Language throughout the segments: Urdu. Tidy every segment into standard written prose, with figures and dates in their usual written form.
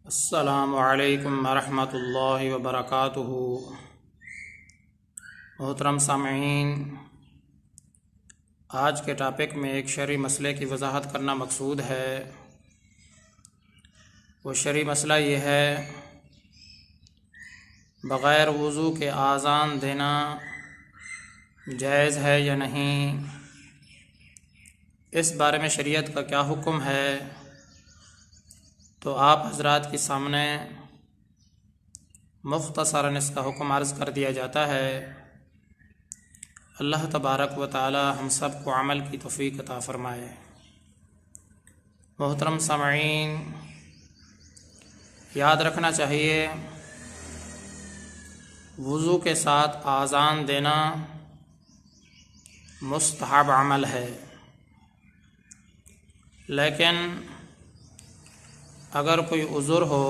السلام علیکم ورحمۃ اللہ وبرکاتہ۔ محترم سامعین، آج کے ٹاپک میں ایک شرعی مسئلے کی وضاحت کرنا مقصود ہے۔ وہ شرعی مسئلہ یہ ہے، بغیر وضو کے آذان دینا جائز ہے یا نہیں؟ اس بارے میں شریعت کا کیا حکم ہے؟ تو آپ حضرات کے سامنے مختصراً اس کا حکم عرض کر دیا جاتا ہے۔ اللہ تبارک و تعالی ہم سب کو عمل کی توفیق عطا فرمائے۔ محترم سامعین، یاد رکھنا چاہیے، وضو کے ساتھ آذان دینا مستحب عمل ہے، لیکن اگر کوئی عذر ہو،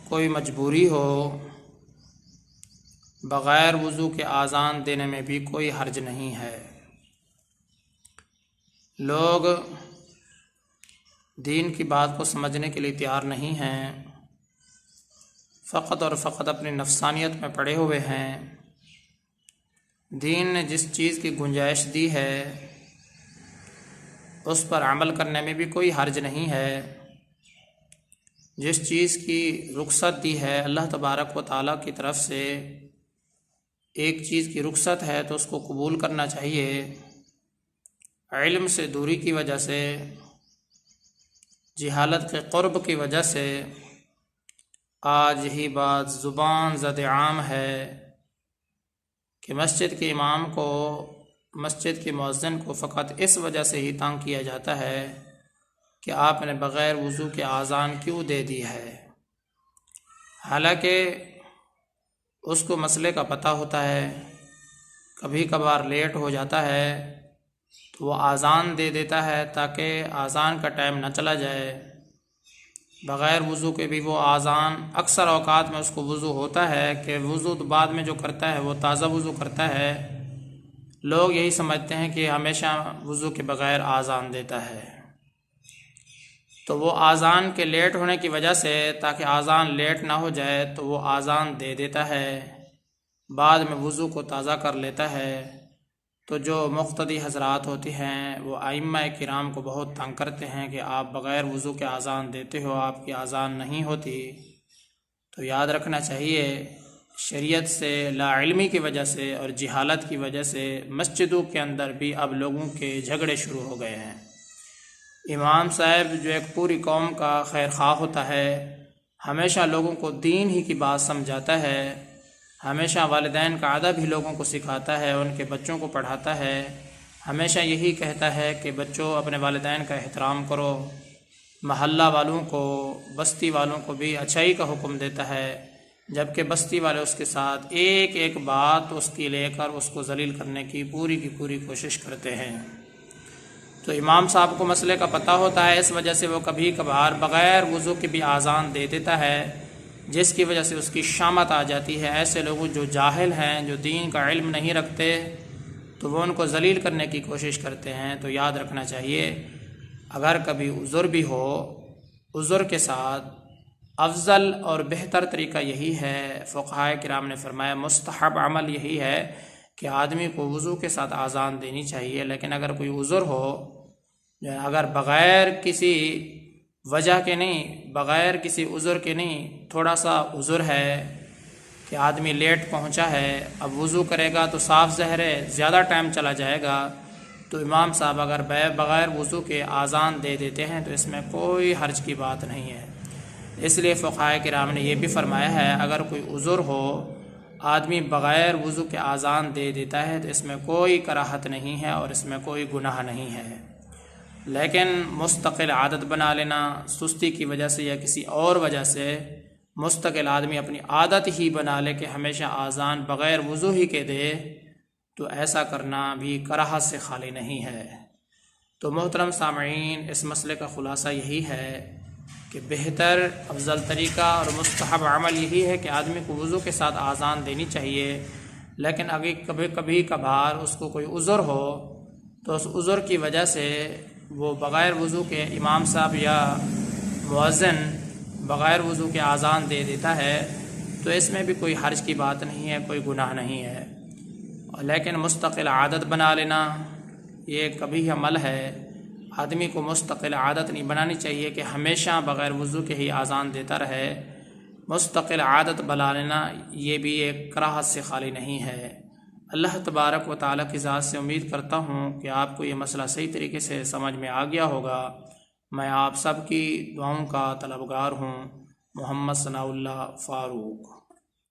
کوئی مجبوری ہو، بغیر وضو کے آذان دینے میں بھی کوئی حرج نہیں ہے۔ لوگ دین کی بات کو سمجھنے کے لیے تیار نہیں ہیں، فقط اور فقط اپنی نفسانیت میں پڑے ہوئے ہیں۔ دین نے جس چیز کی گنجائش دی ہے اس پر عمل کرنے میں بھی کوئی حرج نہیں ہے۔ جس چیز کی رخصت دی ہے اللہ تبارک و تعالیٰ کی طرف سے، ایک چیز کی رخصت ہے تو اس کو قبول کرنا چاہیے۔ علم سے دوری کی وجہ سے، جہالت کے قرب کی وجہ سے آج یہی بات زبان زد عام ہے کہ مسجد کے امام کو، مسجد کے مؤذن کو فقط اس وجہ سے ہی تنگ کیا جاتا ہے کہ آپ نے بغیر وضو کے آذان کیوں دے دی ہے، حالانکہ اس کو مسئلے کا پتہ ہوتا ہے۔ کبھی کبھار لیٹ ہو جاتا ہے تو وہ آذان دے دیتا ہے تاکہ آذان کا ٹائم نہ چلا جائے۔ بغیر وضو کے بھی وہ آذان، اکثر اوقات میں اس کو وضو ہوتا ہے کہ وضو بعد میں جو کرتا ہے وہ تازہ وضو کرتا ہے۔ لوگ یہی سمجھتے ہیں کہ ہمیشہ وضو کے بغیر آذان دیتا ہے، تو وہ آذان کے لیٹ ہونے کی وجہ سے، تاکہ آذان لیٹ نہ ہو جائے تو وہ آذان دے دیتا ہے، بعد میں وضو کو تازہ کر لیتا ہے۔ تو جو مقتدی حضرات ہوتے ہیں وہ ائمہ کرام کو بہت تنگ کرتے ہیں کہ آپ بغیر وضو کے آذان دیتے ہو، آپ کی آذان نہیں ہوتی۔ تو یاد رکھنا چاہیے، شریعت سے لا علمی کی وجہ سے اور جہالت کی وجہ سے مسجدوں کے اندر بھی اب لوگوں کے جھگڑے شروع ہو گئے ہیں۔ امام صاحب جو ایک پوری قوم کا خیر خواہ ہوتا ہے، ہمیشہ لوگوں کو دین ہی کی بات سمجھاتا ہے، ہمیشہ والدین کا ادب ہی لوگوں کو سکھاتا ہے، ان کے بچوں کو پڑھاتا ہے، ہمیشہ یہی کہتا ہے کہ بچوں اپنے والدین کا احترام کرو، محلہ والوں کو، بستی والوں کو بھی اچھائی کا حکم دیتا ہے، جبکہ بستی والے اس کے ساتھ ایک ایک بات اس کی لے کر اس کو ذلیل کرنے کی پوری کوشش کرتے ہیں۔ تو امام صاحب کو مسئلے کا پتہ ہوتا ہے، اس وجہ سے وہ کبھی کبھار بغیر وضو کے بھی آذان دے دیتا ہے، جس کی وجہ سے اس کی شامت آ جاتی ہے۔ ایسے لوگ جو جاہل ہیں، جو دین کا علم نہیں رکھتے، تو وہ ان کو ذلیل کرنے کی کوشش کرتے ہیں۔ تو یاد رکھنا چاہیے، اگر کبھی عذر بھی ہو، عذر کے ساتھ افضل اور بہتر طریقہ یہی ہے، فقہاء کرام نے فرمایا مستحب عمل یہی ہے کہ آدمی کو وضو کے ساتھ آذان دینی چاہیے۔ لیکن اگر کوئی عذر ہو، اگر بغیر کسی وجہ کے نہیں، بغیر کسی عذر کے نہیں، تھوڑا سا عذر ہے کہ آدمی لیٹ پہنچا ہے، اب وضو کرے گا تو صاف ظاہر ہے زیادہ ٹائم چلا جائے گا، تو امام صاحب اگر بغیر وضو کے آذان دے دیتے ہیں تو اس میں کوئی حرج کی بات نہیں ہے۔ اس لیے فقہاء کرام نے یہ بھی فرمایا ہے، اگر کوئی عذر ہو، آدمی بغیر وضو کے آذان دے دیتا ہے تو اس میں کوئی کراہت نہیں ہے اور اس میں کوئی گناہ نہیں ہے۔ لیکن مستقل عادت بنا لینا، سستی کی وجہ سے یا کسی اور وجہ سے مستقل آدمی اپنی عادت ہی بنا لے کہ ہمیشہ آذان بغیر وضو ہی کے دے، تو ایسا کرنا بھی کراہت سے خالی نہیں ہے۔ تو محترم سامعین، اس مسئلے کا خلاصہ یہی ہے کہ بہتر افضل طریقہ اور مستحب عمل یہی ہے کہ آدمی کو وضو کے ساتھ آذان دینی چاہیے، لیکن اگر کبھی کبھار اس کو کوئی عذر ہو تو اس عذر کی وجہ سے وہ بغیر وضو کے امام صاحب یا مؤذن بغیر وضو کے اذان دے دیتا ہے تو اس میں بھی کوئی حرج کی بات نہیں ہے، کوئی گناہ نہیں ہے، لیکن مستقل عادت بنا لینا یہ کبھی عمل ہے۔ آدمی کو مستقل عادت نہیں بنانی چاہیے کہ ہمیشہ بغیر وضو کے ہی اذان دیتا رہے۔ مستقل عادت بنا لینا یہ بھی ایک کراہت سے خالی نہیں ہے۔ اللہ تبارک و تعالیٰ کی ذات سے امید کرتا ہوں کہ آپ کو یہ مسئلہ صحیح طریقے سے سمجھ میں آ گیا ہوگا۔ میں آپ سب کی دعاؤں کا طلبگار ہوں۔ محمد ثناء اللہ فاروق۔